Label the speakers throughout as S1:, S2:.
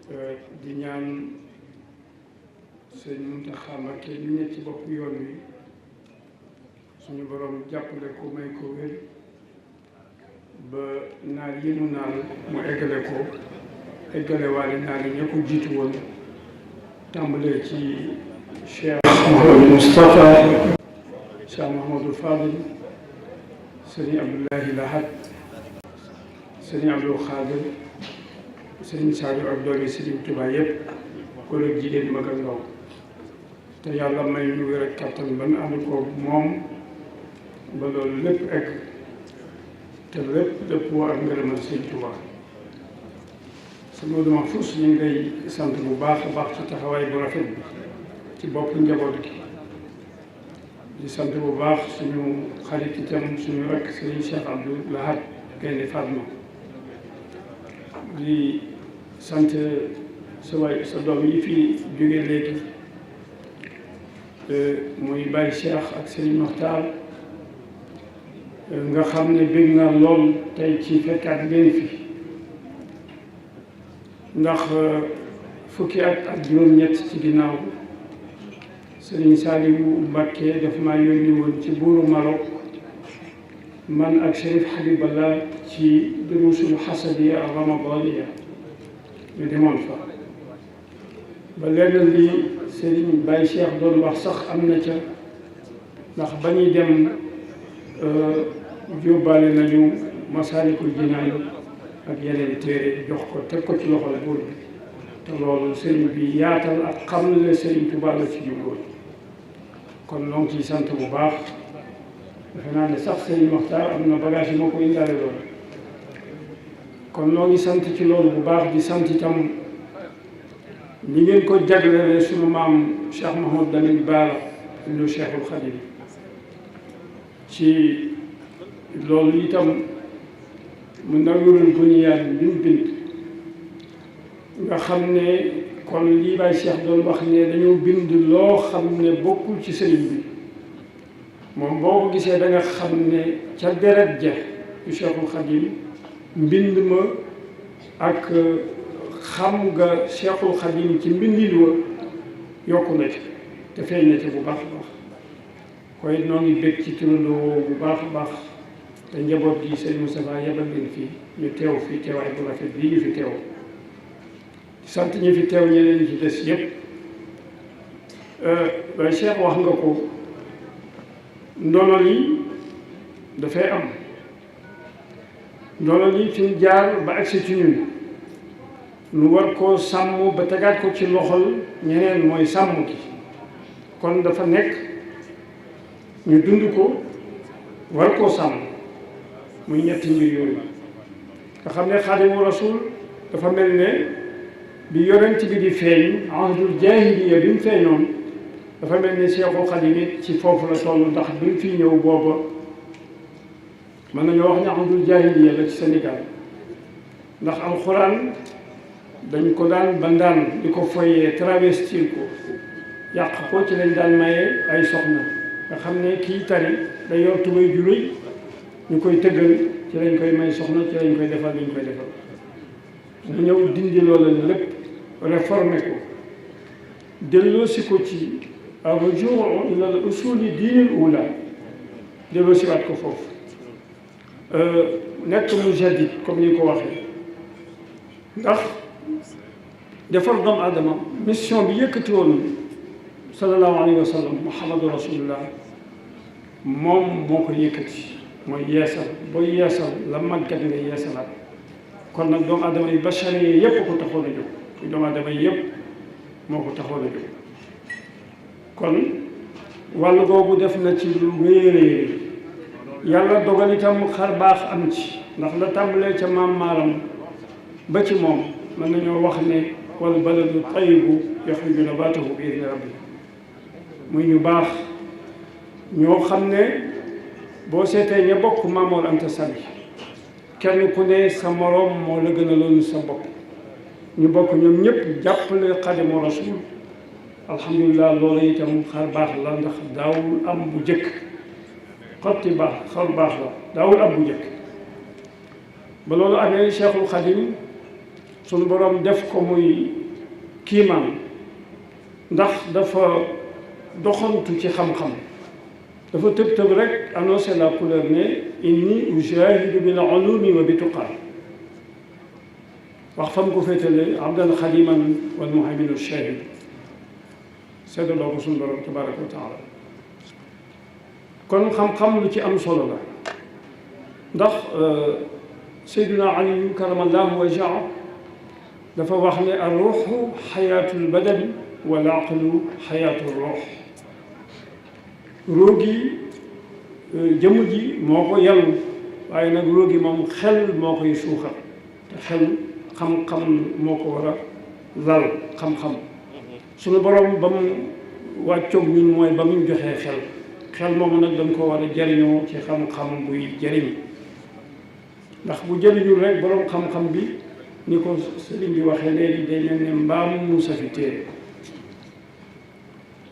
S1: di ñaan sëñ Muntaxa Mbakke mi nekk ci bopp yoon wi suñu borom jàppale ko may ko wér ba naal yi mu naal mu eggale ko eggale waale naal yi ña ko jiitu woon tàmbalee ci Cheikh Mouhamadou Moustapha Cheikh Mouhamadou Fadil sëriñ Abdoulahi Lahad sëriñ Abdou Khadir sëriñ Saliou ak doomi sëriñ Touba yëpp góor ak jigéen mag ak ndaw te yàlla may ñu wér ak kattan ba nu ànd ko moom ba loolu lépp egg te lépp woo ak ngërëmal sëriñ Touba. Sëriñ Modou Mahfous ñu ngi lay sant bu baax a baax ci taxawaay bu rafet bi ci bopp njaboot gi di sant bu baax suñu xarit itam suñu rakk sëriñ Cheikh Abdou Lahad Gaynde Fatma di sant sa doom yi fi jóge léegi muy Baye Cheikh ak Serigne Mokhtar nga xam ne bëgg naa lool tey ci fekkaat leen fi ndax fukki at ak juróom-ñett ci ginnaaw Serigne Saliou Mbacké daf maa yónni woon ci buuru Maroc man ak Chérif Habiballah ci durusul xasadiya ak ramadaniya ñu demoon fa ba lenn li Serigne Baye Cheikh doon wax sax am na ca ndax ba ñuy dem yóbbaale nañu Masaalikul Jinaan ak yeneen téere jox ko teg ko ci loxol buur bi te loolu Serigne bi yaatal ak xam ne Serigne Touba la ci jubloon kon noo ngi ciy sant bu baax defe naa ne sax Serigne Mokhtar am na bagage yi moo ko indaale loolu kon noo ngi sant ci loolu bu baax di sant itam ñi ngeen ko jaglele suñu maam Cheikh Mouhamadou Lamine Bara ibnu Cheikhul Khadim ci loolu itam mu nawirul bunyaan bi mu bind nga xam ne kon lii Baye Cheikh doon wax ne dañoo bind loo xam ne bokkul ci sëriñ bi moom boo ko gisee da nga xam ne ca deret ja yu Cheikhul Khadim mbind ma ak xam nga Cheikhul Khadim ci mbindin wa yokku na ci te feeñ na ci bu baax a baax koy noo ngi bég ci turandoo bu baax a baax te njaboot gi sëñ Moustapha yebal leen fii ñu teew fii teewaay bu rafet bii ñu fi teew sant ñi fi teew ñeneen ñi ci des yépp Baye Cheikh wax nga ko ndono li dafay am ndono li fi ñu jaar ba agsi ci ñun nu war koo sàmm ba tegaat ko ci loxol ñeneen mooy sàmm gi kon dafa nekk ñu dund ko war koo sàmm muy ñetti mbir yooyu nga xam ne Xaadimu Rasuul dafa mel ne bi yonent bi di feeñ ahdul jaahiliya bi mu feeñoon dafa mel ne Seexul Xadiim it ci foofu la toll ndax bi mu fi ñëw booba mën nañoo wax ne ahdul jaahiliya la ci Sénégal ndax alxuraan dañ ko daan bandaan di ko foyee travestir ko yàq ko ci lañ daan maye ay soxna nga xam ne kii tari day yor tubéy ju rëy ñu koy tëggal ci lañ koy may soxna ci lañ koy defal li ñu koy defal mu ñëw dindi loola lépp réformé ko delloosi ko ci ar-rujuu ila al-usuli diinil ula delloosi waat ko foofu nekk mujaddid comme ni ko waxee ndax defar doomu aadama mission bi yëkkati woon sallallahu alayhi wa sallam muhammadu rasulullah moom moo ko yëkkati mooy yeesal booy yeesal la màggat nga yeesalaat kon nag doomu aadama yi bachar yi yëpp ko taxoon a jóg doomu aadama yi yëpp moo ko taxoon a jóg kon wàll googu def na ci lu réeréer yàlla dogal itam xar baax am ci ndax la tàmbalee ca maam maaram ba ci moom mën nañoo wax ne wal baladu tayyibu yaxruju nabaatuhu bi idni rabbi muy ñu baax ñoo xam ne boo seetee ña bokk Maamoor Anta Sali kenn ku ne sa moroom moo la gën a loon sa bopp ñu bokk ñoom ñëpp jàppale Xaadimu Rasuul alhamdulilah loolu itam xar baax la ndax daawul am bu jëkk xotti baax xar baax la daawul am bu jëkk ba loolu amee Cheikhul Khadim sunu borom def ko muy kiimaan ndax dafa doxantu ci xam-xam dafa tëb rek annoncé la couleur ne inni ujahidu bil ulumi wa bi tuqaa wax fam ko féetale abdan xadiman wal muhayminu shahid seddaloo ko suñu borom tabaraka wa taala kon xam-xam lu ci am solo la ndax sayduna ali karamallahu wajhahu dafa wax ne ar ruuxu xayaatul badan wal aqlu xayaatul ruux róogi jëmm ji moo ko yàllu waaye nag róogi moom xel moo koy suuxal te xel xam-xam moo ko war a lal xam-xam suñu borom ba mu wàccoog ñun mooy ba mu joxee xel moomu nag dañ ko war a jariñoo ci xam-xam buy jariñ ndax bu jariñul rek borom xam-xam bi ni ko sëriñ bi waxee léegi day mel ne mbaam mu safi téere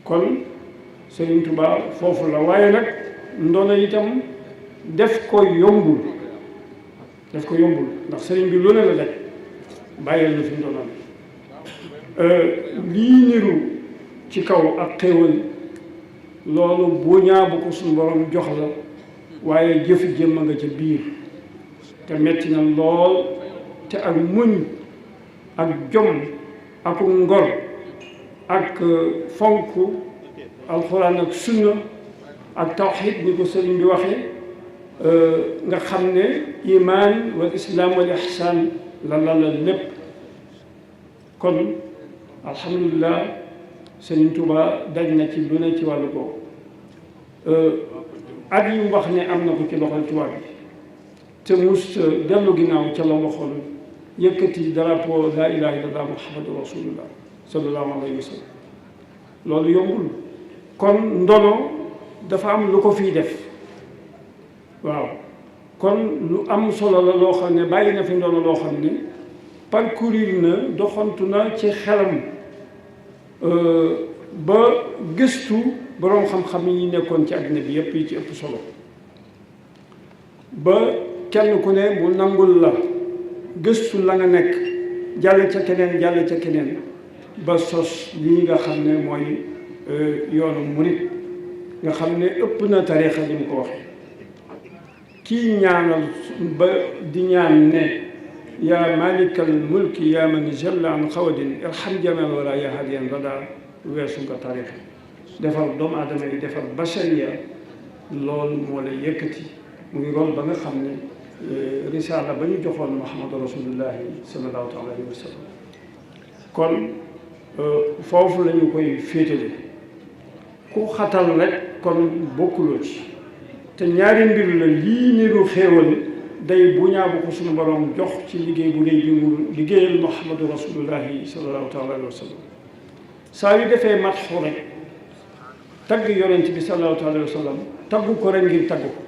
S1: kon Sëriñ Tuubaa foofu la waaye nag ndono itam def ko yombul ndax sëriñ bi lu ne la daj bàyyil na fi ndono lii niru ci kaw ak xéewal loolu buñaa bu ko suñu borom jox la waaye jëf jëmm nga ca biir te metti na lool te ak muñ ak jom ak ngor ak fonk alxuraan ak sunna ak tawxiid ni ko sëriñ bi waxee nga xam ne iman wal islaam wal ihsaan la lépp kon alhamdulilah sëriñ Tuuba daj na ci lu ne ci wàllu boobu at yi mu wax ne am na ko ci loxol tubaab bi te mus dellu ginnaaw ca la waxoon yëkkati drapeau laa ilaaha illallah muhammadu rasulullah sallallahu alayhi wa sallam loolu yombul kon ndono dafa am lu ko fiy def waaw kon lu am solo la loo xam ne bàyyi na fi ndono loo xam ne parcourir na doxantu na ci xelam ba gëstu boroom xam-xam yi nekkoon ci àddina bi yépp yi ci ëpp solo ba kenn ku ne mu nangul la gëstu la nga nekk jàll ca keneen ba sos lii nga xam ne mooy yoonu murit nga xam ne ëpp na tariixa li mu ko waxee kii ñaanal ba di ñaan ne yaa malikal mulki yaa man jalla an xawadin irham jamal wala yaa hadiyan rada weesu nga tariixa defar doomu aadama yi defar bashariya loolu moo lay yëkkati muy rôle ba nga xam ne risaala ba ñu joxoon muhammadu rasulullahi sallallahu alayhi wa sallam kon foofu la ñu koy féetale ku xatal rek kon bokkuloo ci te ñaari mbir la lii niru xéewal day bu ñaa bu ko suñu borom jox ci liggéey bu rëy bi mu liggéeyal muhammadu rasulullahi sallallahu alayhi wa sallam saa yu defee matxu rek tagg yonent bi sallallahu alayhi wa sallam taggu ko rek ngir tagg ko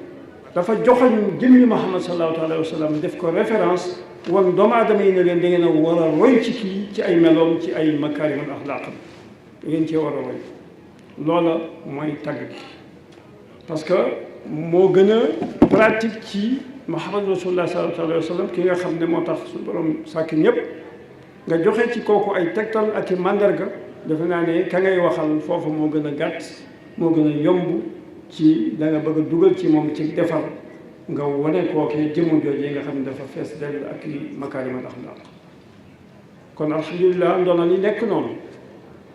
S1: dafa joxoñ jëmmi Muhammad sallallahu alayhi wa sallam def ko référence wan doomu aadama yi ne leen da ngeen a war a roy ci kii ci ay meloom ci ay makaarimal axlaaqam da ngeen cee war a roy loola mooy tagg gi parce que moo gën a pratique ci Muhammad rasulullah sallallahu alayhi wa sallam ki nga xam ne moo tax su borom sàkk ñëpp nga joxe ci kooku ay tegtal ak i màndarga defe naa ne ka ngay waxal foofu moo gën a gàtt moo gën a yomb ci da nga bëgg a dugal ci moom ci defar nga wane kookee jëmm joojee nga xam ne dafa fees dell ak i makaarimal axlaaq kon alhamdulilah ndoona li nekk noonu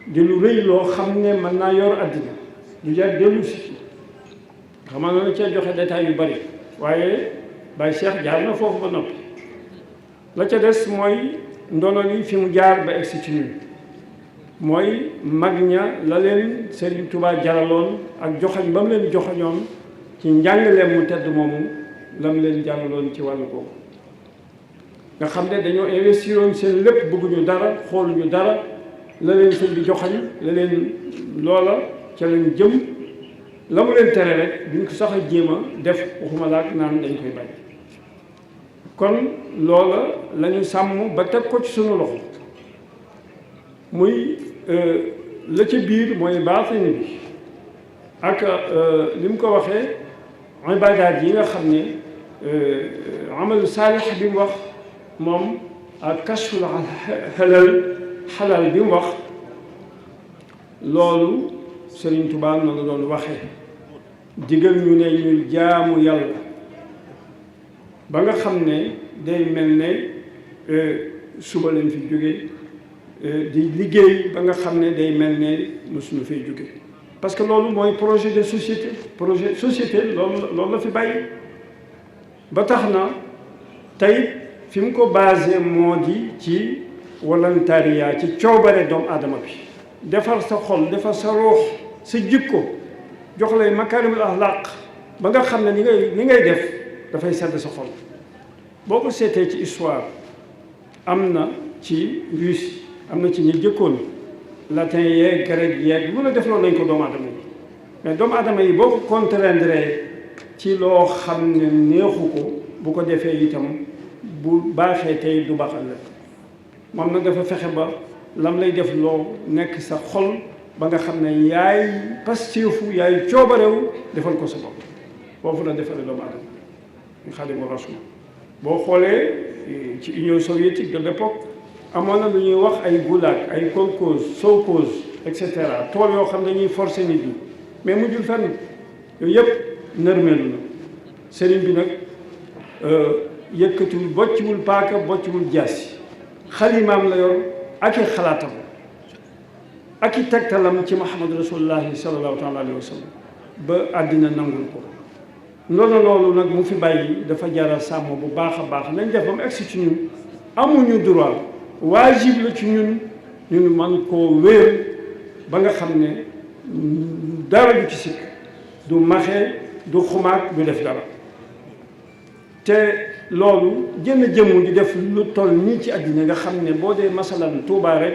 S1: di lu rëy loo xam ne mën naa yor àddina du jar dellu si xam nga noonu cee joxe détails yu bari waaye Baye Cheikh jaar na foofu ba noppi la ca des mooy ndono li fi mu jaar ba egsi ci ñun mooy mag ña la leen Serigne Touba jaraloon ak joxañ ba mu leen joxañoon ci njàngaleem mu tedd moomu la mu leen jàngaloon ci wàllu boobu nga xam ne dañoo investiroon seen lépp bëgguñu dara xooluñu dara la leen sëñ bi joxañ la leen loola ca leen jëm la mu leen tere rek duñ ko sax a jéem a def waxuma laak naan dañ koy bañ kon loola la ñu sàmm ba teg ko ci sunu loxo muy la ca biir mooy baatin bi ak li mu ko waxee ibaadaat yi nga xam ne amalu saalix bi mu wax moom ak kashful xalal bi mu wax loolu Sëriñ Tuubaa noonu la doon waxee digal ñu ne ñu jaamu yàlla ba nga xam ne day mel ne suba lañ fi jóge di liggéey ba nga xam ne day mel ne mosuñu fay jóge parce que loolu mooy projet de société loolu la fi bàyyi ba tax na tey fi mu ko basé moo di ci volontariat ci coobare doomu aadama bi defar sa xol defar sa ruux sa jikko jox lay makaarimul axlaaq ba nga xam ne li ngay def dafay sedd sa xol boo ko seetee ci histoire am na ci Russie am na ci ñi jëkkoon latin yeeg grec yeeg lu la def loolu lañ ko doomu aadama yi mais doomu aadama yi boo ko contraindre ci loo xam ne neexu ko bu ko defee itam bu baaxee tey du baax ëllëg moom nag dafa fexe ba lam lay def loo nekk sa xol ba nga xam ne yaay pasteefu yaay coobarewu defal ko sa bopp foofu la defaree doomu aadama ñu Xaadimu Rasuul boo xoolee ci Union soviétique de l'époque amoon na lu ñuy wax ay goulag ay kolkhoz sovkhoz et cetera tool yoo xam ne dañuy forcer nit ñi mais mujjul fenn yooyu yëpp nërmeelu na sëriñ bi nag yëkkatiwul bocciwul paaka bocciwul jaasi xalimaam la yor ak i xalaatam ak i tegtalam ci Muhammad rasulullahi sallallahu taala alayhi wa sallam ba àddina nangul ko noonu loolu nag mu fi bàyyi dafa jaral sàmm bu baax a baax nañ def ba mu egsi ci ñun amuñu droit waajib la ci ñun man koo wéer ba nga xam ne dara du ci sikk du maxe du xumaat du def dara te loolu jënn jëmm di def lu toll nii ci àddina nga xam ne boo dee masalan Touba rek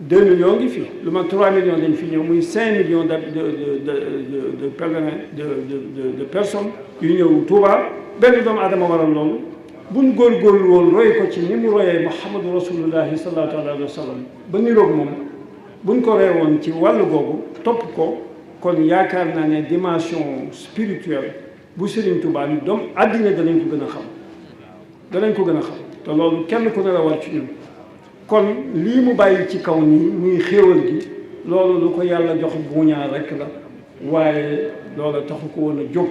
S1: 2 millions ngi fi lu ma 3 millions lañ fi ñëw muy 5 millions de pèlerins de personnes yu ñëw Touba benn doomu aadama waral loolu buñ góorgóorlu woon roy ko ci ni mu royee Muhammadu rasulullahi sallallahu alayhi wa sallam ba niroog moom buñ ko reewoon ci wàllu googu topp ko kon yaakaar naa ne dimension spirituelle bu Serigne Touba ni doom àddina danañ ko gën a xam te loolu kenn ku ne la war ci ñun kon lii mu bàyyi ci kaw nii muy xéewal gi loolu lu ko yàlla jox buuñaa rekk la waaye loola taxu ko woon a jóg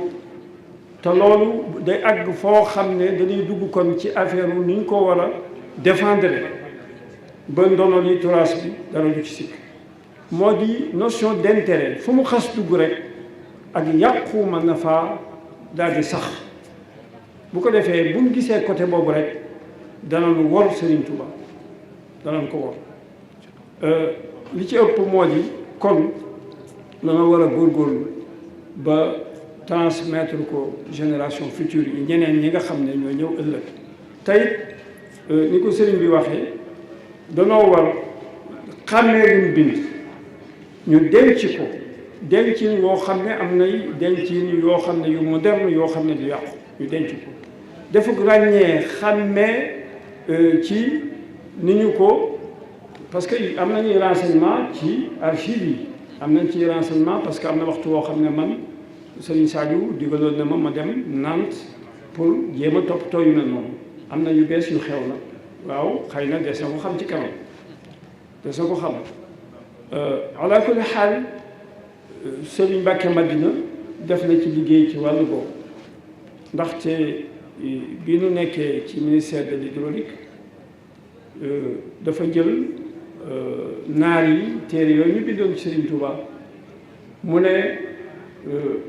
S1: te loolu day àgg foo xam ne dañuy dugg kon ci affaire ni ñu ko war a défendre ba ndono li turaas bi dara du ci sikk moo di notion d'intérêt fu mu xas dugg rek ak yàqu mën na faa daal di sax bu ko defee buñ gisee côté boobu rek danañ wor Serigne Touba danañ ko wor li ci ëpp moo di kon dana war a góorgóorlu ba transmettre ko génération future yi ñeneen ñi nga xam ne ñoo ñëw ëllëg tey ni ko Serigne bi waxee danoo war xàmmee lim bind ñu denc ko dencin yoo xam ne am nay dencin yoo xam ne yu moderne yoo xam ne du yàqu ñu denc ko dafa ràññee xàmmee ci ni ñu ko parce que am nañuy renseignement ci archives yi am nañ ci renseignement parce que am na waxtu woo xam ne man Serigne Saliou digaloon na ma dem Nantes pour jéem a toppatoo yu mel noonu am na yu bees yu xew na waaw xëy na des na ko xam ci kanam des na ko xam ala kulli xaal Serigne Mbacké Madina def na ci liggéey ci wàllu boobu ndaxte bi nu nekkee ci ministère de l'hydraulique dafa jël naar yi téere yooyu ñu bindoon ci Serigne Touba mu ne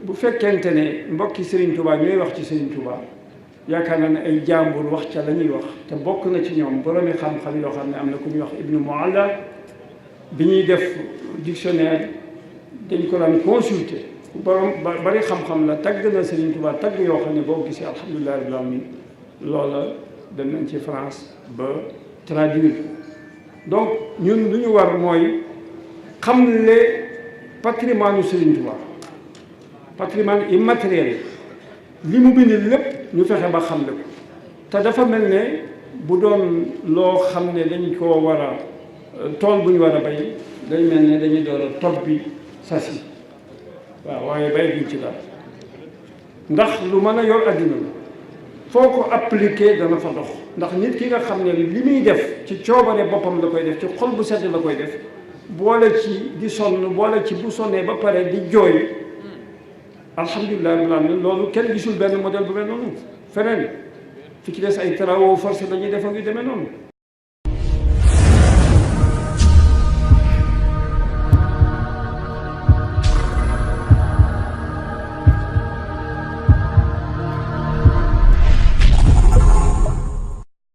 S1: bu fekkente ne mbokki Serigne Touba ñooy wax ci Serigne Touba yaakaar naa ne ay jàmbur wax ca la ñuy wax te bokk na ci ñoom boroomi xam-xam yoo xam ne am na ku ñuy wax Ibnu Mualla bi ñuy def dictionnaire dañ ko daan consulter borom bari xam-xam la tagg na Serigne Touba tagg yoo xam ne boo gisee alhamdulilah rabbil alamin loola dem nañ ci France ba traduire donc ñun lu ñu war mooy xamle patrimoine Serigne Touba patrimoine immatériel li mu bind lépp ñu fexe ba xamle ko te dafa mel ne bu doon loo xam ne dañ koo war a tool bu ñu war a bay day mel ne dañuy door a topp bi sasi waaw waaye bay duñ ci daal ndax lu mën a yor addina la foo ko appliqué dana fa dox ndax nit ki nga xam ne li muy def ci coobare boppam la koy def ci xol bu sedd la koy def boole ci di sonn boole ci bu sonnee ba pare di jooy alhamdulilah rabbil alamin loolu kenn gisul benn modèle bu mel noonu feneen fi ci des ay travaux forcés dañuy def ak yu demee noonu